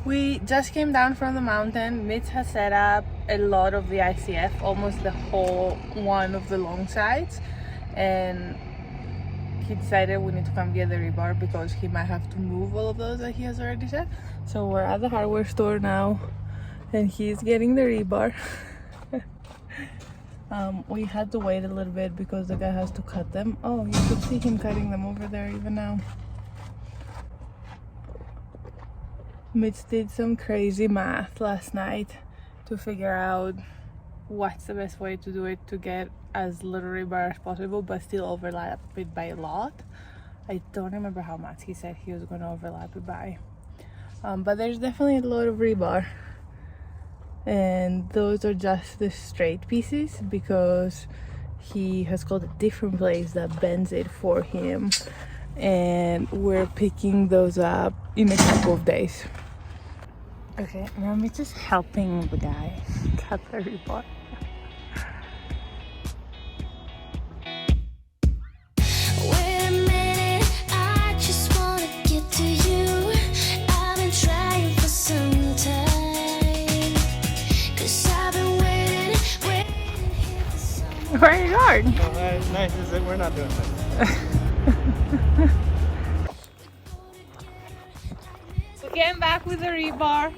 We just came down from the mountain. Mitch has set up a lot of the ICF, almost the whole one of the long sides, and he decided we need to come get the rebar because he might have to move all of those that he has already set. So we're at the hardware store now and he's getting the rebar. We had to wait a little bit because the guy has to cut them. Oh, you could see him cutting them over there even now. Mitch did some crazy math last night to figure out what's the best way to do it to get as little rebar as possible but still overlap it by a lot. I don't remember how much he said he was going to overlap it by, but there's definitely a lot of rebar, and those are just the straight pieces because he has got a different place that bends it for him, and we're picking those up in a couple of days. Okay, now I'm just helping the guy cut the rebar. Where are you going? Well, it's nice is that we're not doing that. We came back with the rebar.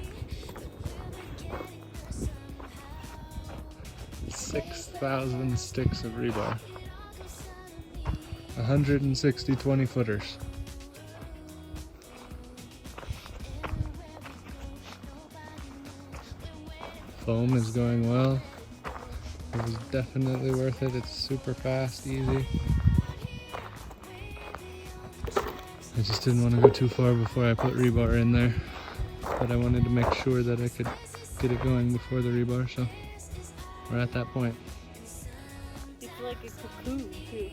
6,000 sticks of rebar. 160 20-footers. Foam is going well. It was definitely worth it. It's super fast, easy. I just didn't want to go too far before I put rebar in there. But I wanted to make sure that I could get it going before the rebar, so we're at that point. It's like a cocoon too.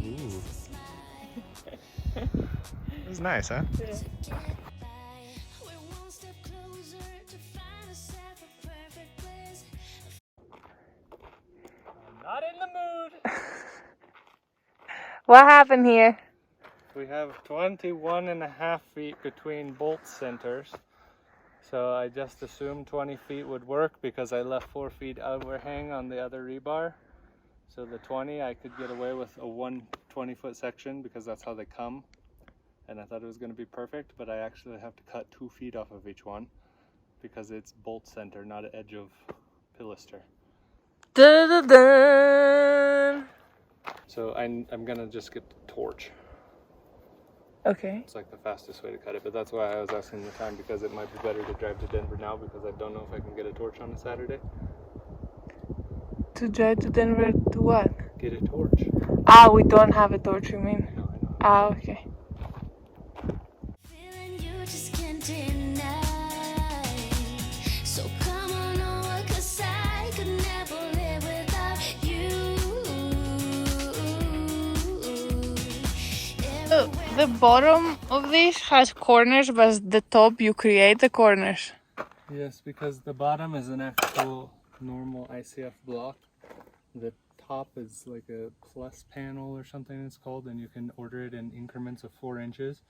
Ooh. It was nice, huh? Yeah. Not in the mood. What happened here? We have 21.5 feet between bolt centers. So I just assumed 20 feet would work because I left 4 feet overhang on the other rebar. So the 20, I could get away with a 120-foot section because that's how they come. And I thought it was going to be perfect, but I actually have to cut 2 feet off of each one because it's bolt center, not an edge of pilaster. Dun, dun, dun. So I'm gonna just get the torch. Okay. It's like the fastest way to cut it, but that's why I was asking the time because it might be better to drive to Denver now because I don't know if I can get a torch on a Saturday. To drive to Denver to what? Get a torch. Ah, we don't have a torch, you mean? No, I know. Ah, okay. So the bottom of this has corners, but the top you create the corners. Yes, because the bottom is an actual normal ICF block. The top is like a plus panel or something it's called, and you can order it in increments of 4 inches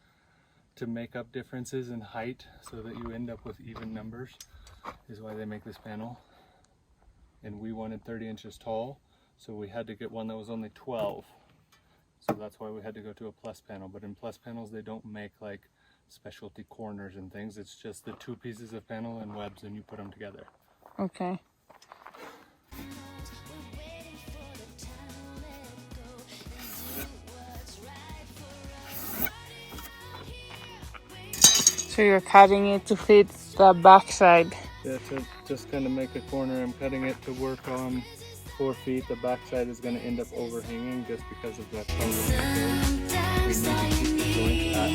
to make up differences in height so that you end up with even numbers, is why they make this panel. And we wanted 30 inches tall, so we had to get one that was only 12. So that's why we had to go to a plus panel. But in plus panels, they don't make like specialty corners and things. It's just the 2 pieces of panel and webs, and you put them together. Okay. So you're cutting it to fit the backside. Yeah, to just kind of make a corner, I'm cutting it to work on 4 feet. The backside is going to end up overhanging just because of that part of the material. We need to keep the joint at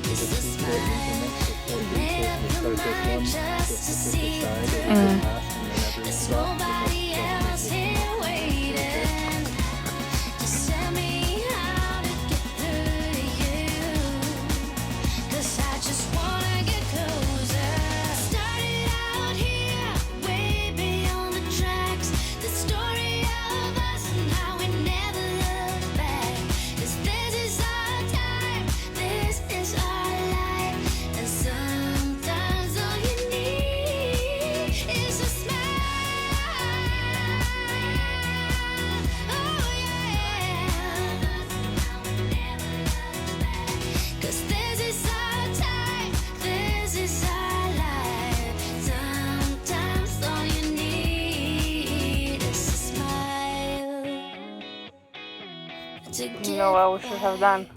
the 2 foot increments of 4 feet. So we start this one just to fit the side of the pass, and then everyone's off. Story of us and how we never look back. 'Cause this is our time. You know what we should have done?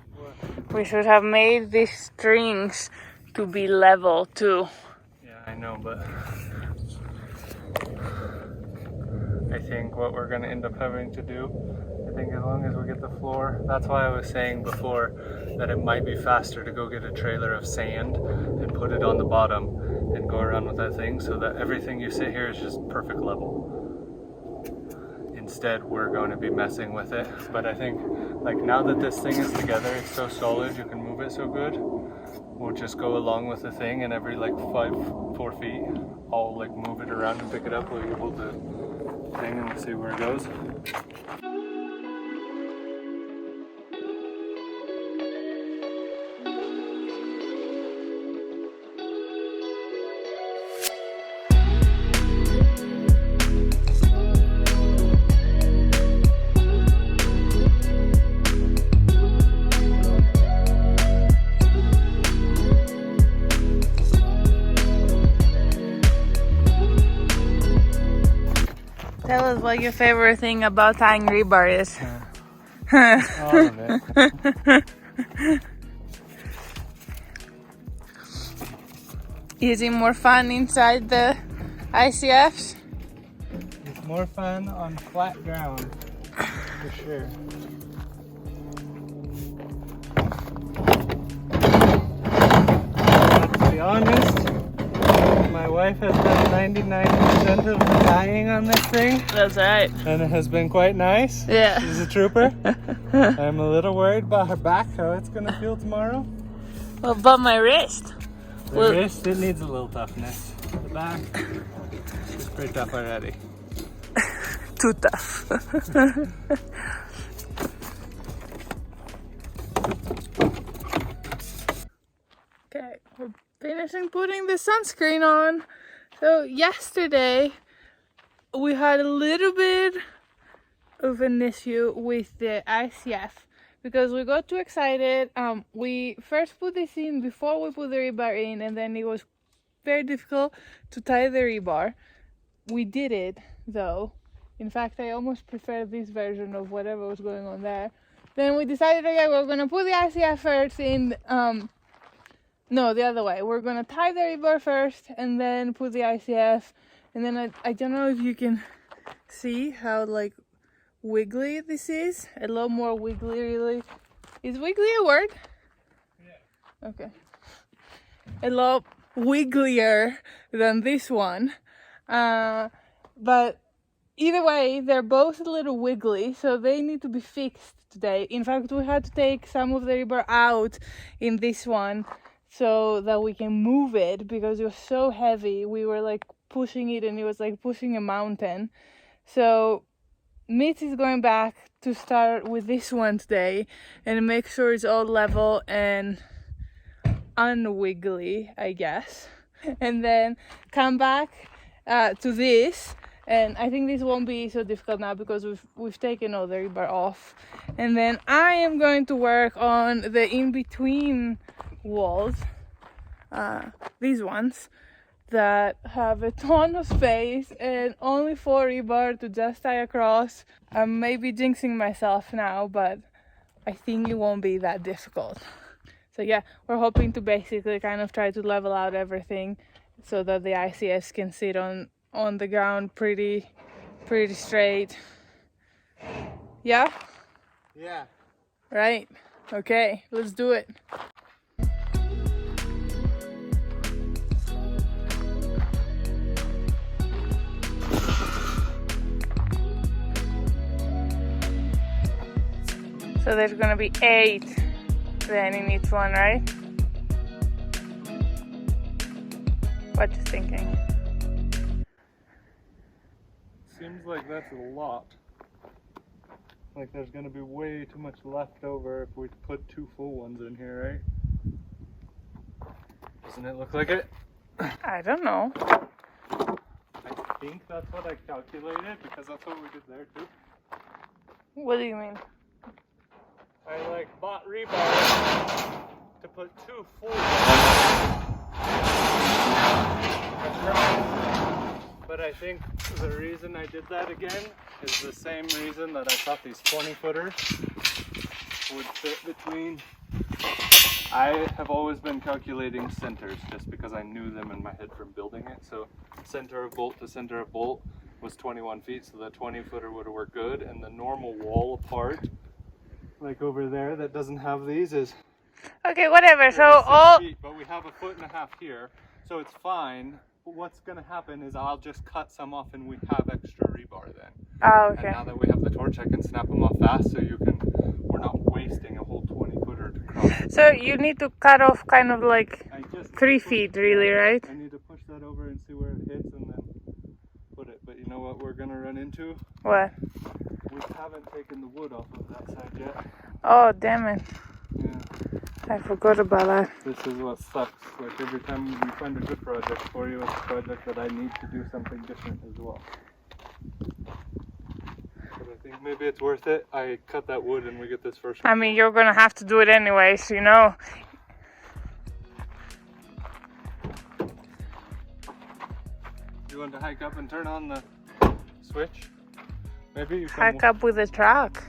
We should have made these strings to be level too. Yeah, I know, but I think what we're going to end up having to do, I think as long as we get the floor, that's why I was saying before that it might be faster to go get a trailer of sand and put it on the bottom and go around with that thing so that everything you sit here is just perfect level. Instead, we're going to be messing with it. But I think, like, now that this thing is together, it's so solid, you can move it so good. We'll just go along with the thing, and every like 4 feet, I'll like move it around and pick it up while you hold the thing and we'll see where it goes. Tell us what your favorite thing about tying rebar is. All of it. Is it more fun inside the ICFs? It's more fun on flat ground, for sure. To be honest, my wife has done 99% of the tying on this thing. That's right. And it has been quite nice. Yeah. She's a trooper. I'm a little worried about her back, how it's going to feel tomorrow. What about my wrist? The wrist, it needs a little toughness. The back is pretty tough already. Too tough. Okay, we're finishing putting the sunscreen on. So yesterday we had a little bit of an issue with the ICF because we got too excited. We first put this in before we put the rebar in, and then it was very difficult to tie the rebar. We did it though. In fact, I almost prefer this version of whatever was going on there. Then we decided, okay, we're gonna put the ICF first in, no, the other way. We're gonna tie the rebar first and then put the ICF. And then I don't know if you can see how like wiggly this is. A lot more wiggly, really. Is wiggly a word? Yeah. Okay. A lot wigglier than this one. But either way, they're both a little wiggly, so they need to be fixed today. In fact, we had to take some of the rebar out in this one so that we can move it because it was so heavy. We were like pushing it and it was like pushing a mountain. So Mitz is going back to start with this one today and make sure it's all level and unwiggly, I guess. And then come back to this. And I think this won't be so difficult now because we've taken all the rebar off. And then I am going to work on the in-between walls, these ones that have a ton of space and only 4 rebar to just tie across. I'm maybe jinxing myself now, but I think it won't be that difficult. So yeah, we're hoping to basically kind of try to level out everything so that the ICFs can sit on the ground pretty straight. Yeah? Yeah. Right. Okay, let's do it. So there's gonna be 8 then in each one, right? What you thinking? Seems like that's a lot. Like there's gonna be way too much left over if we put 2 full ones in here, right? Doesn't it look like it? I don't know. I think that's what I calculated because that's what we did there too. What do you mean? I like bought rebar to put 2 full ones. But I think the reason I did that again is the same reason that I thought these 20-footers would fit between. I have always been calculating centers just because I knew them in my head from building it. So center of bolt to center of bolt was 21 feet, so the 20-footer would have worked good. And the normal wall apart, like over there, that doesn't have these is Okay, whatever. So 36 all feet, but we have 1.5 feet here, so it's fine. But what's gonna happen is I'll just cut some off, and we have extra rebar then. oh, And okay. now that we have the torch, I can snap them off fast, so we're not wasting a whole 20-footer to cross. So you need to cut off kind of like I just 3 push- feet, really, right? I need to push that over and see where it hits, and then put it. But you know what we're gonna run into? What? We haven't taken the wood off of that side yet. Oh, damn it. Yeah. I forgot about that. This is what sucks. Like every time we find a good project for you, it's a project that I need to do something different as well. But I think maybe it's worth it. I cut that wood and we get this first one. I mean, you're gonna have to do it anyways, you know. You want to hike up and turn on the switch? Maybe you can Hike up with the truck.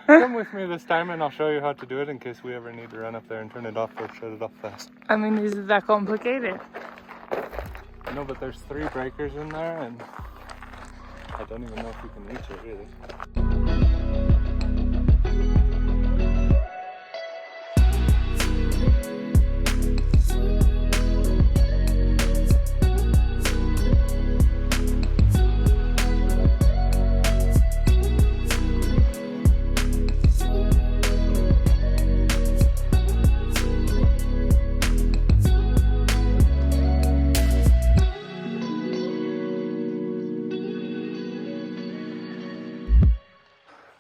come with me this time and I'll show you how to do it in case we ever need to run up there and turn it off or shut it off fast. I mean, is it that complicated? No, but there's 3 breakers in there and I don't even know if we can reach it really.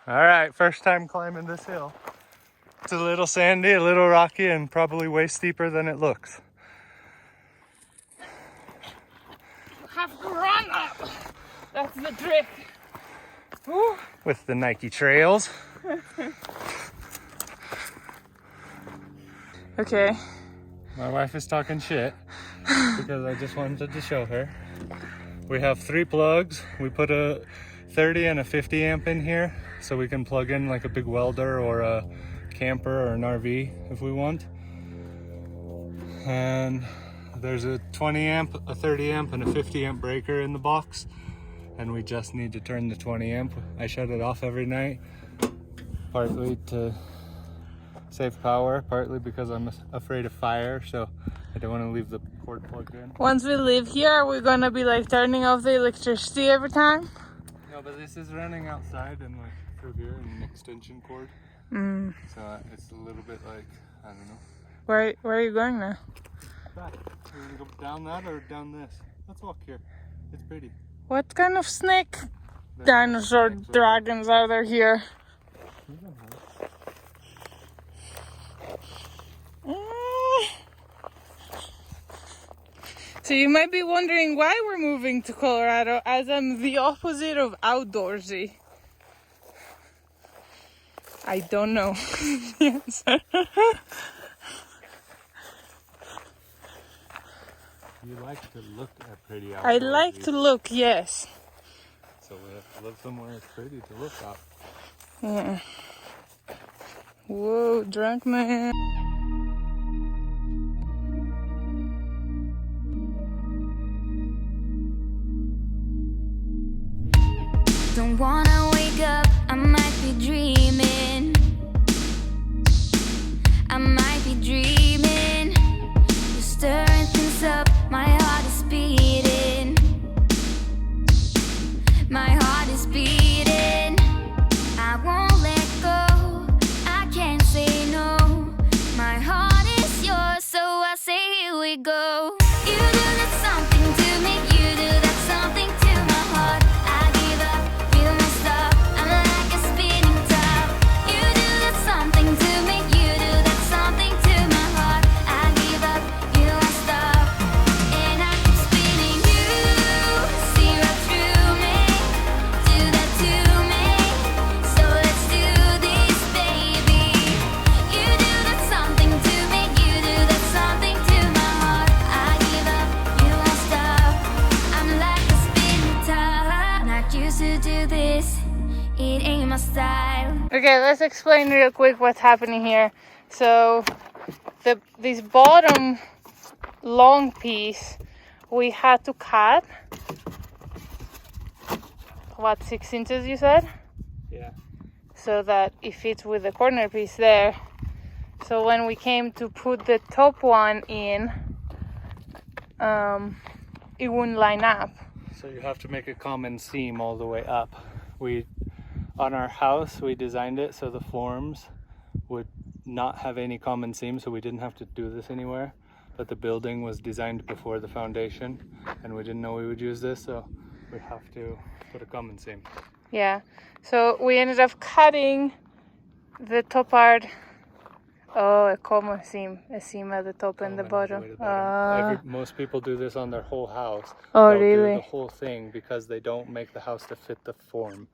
All right, first time climbing this hill. It's a little sandy, a little rocky, and probably way steeper than it looks. You have to run up. That's the trick. Woo. With the Nike trails. Okay. My wife is talking shit because I just wanted to show her. We have 3 plugs. We put a 30 and a 50 amp in here so we can plug in like a big welder or a camper or an RV if we want. And there's a 20 amp, a 30 amp, and a 50 amp breaker in the box. And we just need to turn the 20 amp. I shut it off every night, partly to save power, partly because I'm afraid of fire, so I don't want to leave the cord plugged in. Once we live here, we're gonna be like turning off the electricity every time. No, but this is running outside and like through here in an extension cord. So it's a little bit like, I don't know. Where are you going now? Back. We're gonna go down that or down this. Let's walk here. It's pretty. What kind of snake There's dinosaur snakes over dragons are there here? there. You don't know. So you might be wondering why we're moving to Colorado, as I'm the opposite of outdoorsy. I don't know the answer. You like to look at pretty I like to look, yes. So we have to live somewhere it's pretty to look at. Yeah. Whoa, drunk man. Don't wanna wake up, I might be dreaming. I might be dreaming. You're stirring things up, my heart is beating. My heart is beating. I won't let go, I can't say no. My heart is yours, so I say here we go. You do that something to me, you do that something to my heart. I give up, feel my stop, I'm like a spinning top. You do that something to me, you do that something to my heart. I give up, you won't stop, and I keep spinning. You see right through me, do that to me, so let's do this, baby. You do that something to me, you do that something to my heart. I Okay, let's explain real quick what's happening here. So this bottom long piece we had to cut, what, 6 inches you said? Yeah. So that it fits with the corner piece there. So when we came to put the top one in, it wouldn't line up. So you have to make a common seam all the way up. On our house, we designed it so the forms would not have any common seam, so we didn't have to do this anywhere. But the building was designed before the foundation, and we didn't know we would use this, so we have to put a common seam. Yeah. So we ended up cutting the top part. Oh, a common seam. A seam at the top and the bottom. Most people do this on their whole house. Oh, They'll really? do the whole thing because they don't make the house to fit the form.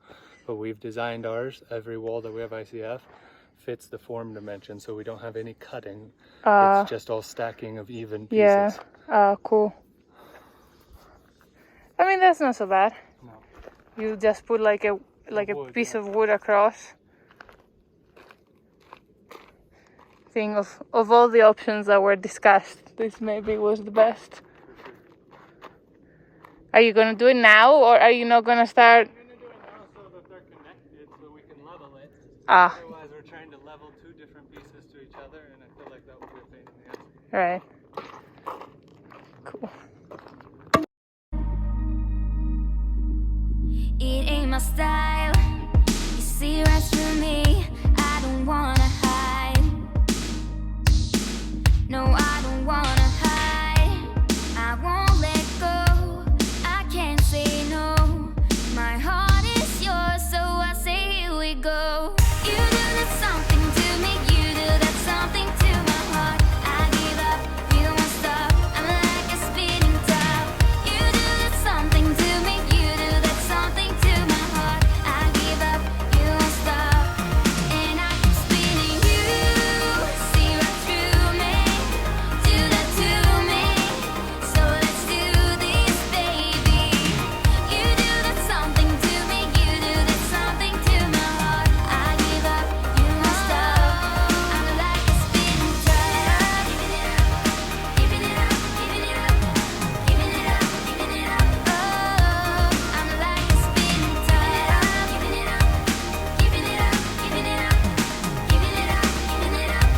But we've designed ours. Every wall that we have ICF fits the form dimension, so we don't have any cutting. It's just all stacking of even pieces. Yeah. Cool. I mean, that's not so bad. No. You just put like a Wood, piece yeah. of wood across. Thing of all the options that were discussed, this maybe was the best. Are you gonna do it now, or are you not gonna start? I'm gonna do it now so that they're connected, so we can level it. Otherwise we're trying to level two different pieces to each other, and I feel like that would be a pain in the ass. Right. Cool. It ain't my style. You see right through me. I don't wanna hide. No, I don't wanna hide. I won't let go. I can't say no. My heart is yours, so I say here we go. You do that something to me. You do that something to my heart. I give up. You won't stop. I'm like a spinning top. You do that something to me. You do that something to my heart. I give up. You won't stop. And I keep spinning. You see right through me. Do that to me. So let's do this, baby. You do that something to me. You do that something to my heart. I give up. You won't stop. I'm like a spinning top. Giving it up, giving it up, giving it up, giving it up, giving it up. Oh, I'm like a spinning top. Giving it up, giving it up, giving it up, giving it up, giving it up.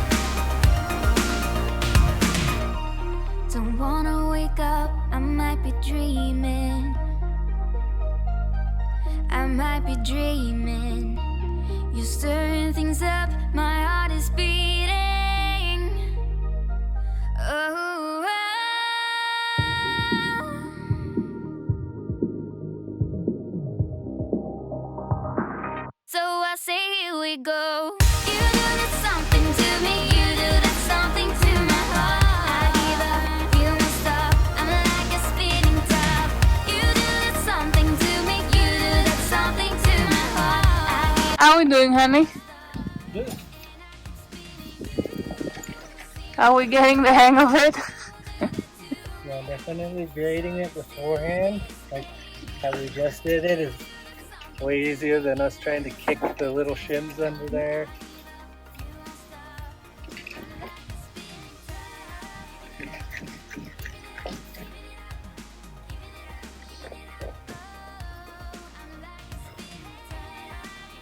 Don't wanna wake up, I might be dreaming. I might be dreaming. You're stirring things up, my heart is beating. Oh, so I say here we go. You do that something to me. You do that something to my heart. I give up. You won't stop. I'm like a spinning top. You do that something to me. You do that something to my heart. How are we doing, honey? Good. Are we getting the hang of it? Yeah, definitely grading it beforehand, like how we just did it, is way easier than us trying to kick the little shims under there.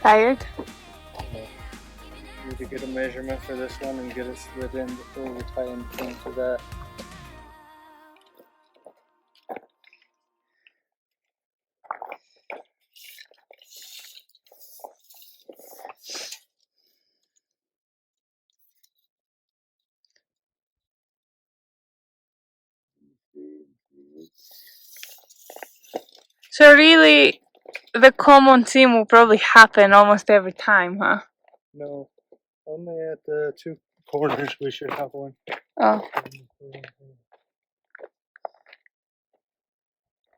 Tired? Need to get a measurement for this one and get it slid in before we tie anything to that. So really, the common seam will probably happen almost every time, huh? No, only at the two corners we should have one. Oh.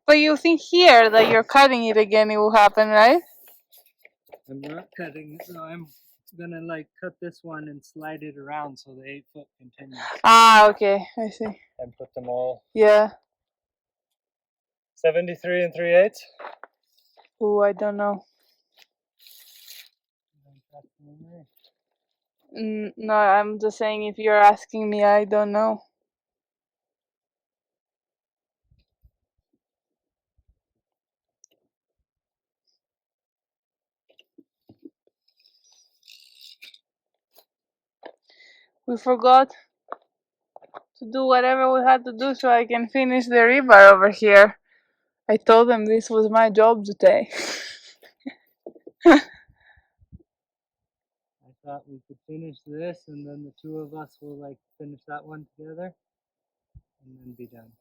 But you think here that you're cutting it again, it will happen, right? I'm not cutting it, so I'm gonna like cut this one and slide it around so the 8-foot continues. Ah, okay, I see. And put them all Yeah. 73 3/8. Ooh, I don't know. No, I'm just saying if you're asking me, I don't know. We forgot to do whatever we had to do so I can finish the rebar over here. I told them this was my job today. I thought we could finish this and then the two of us will like finish that one together and then be done.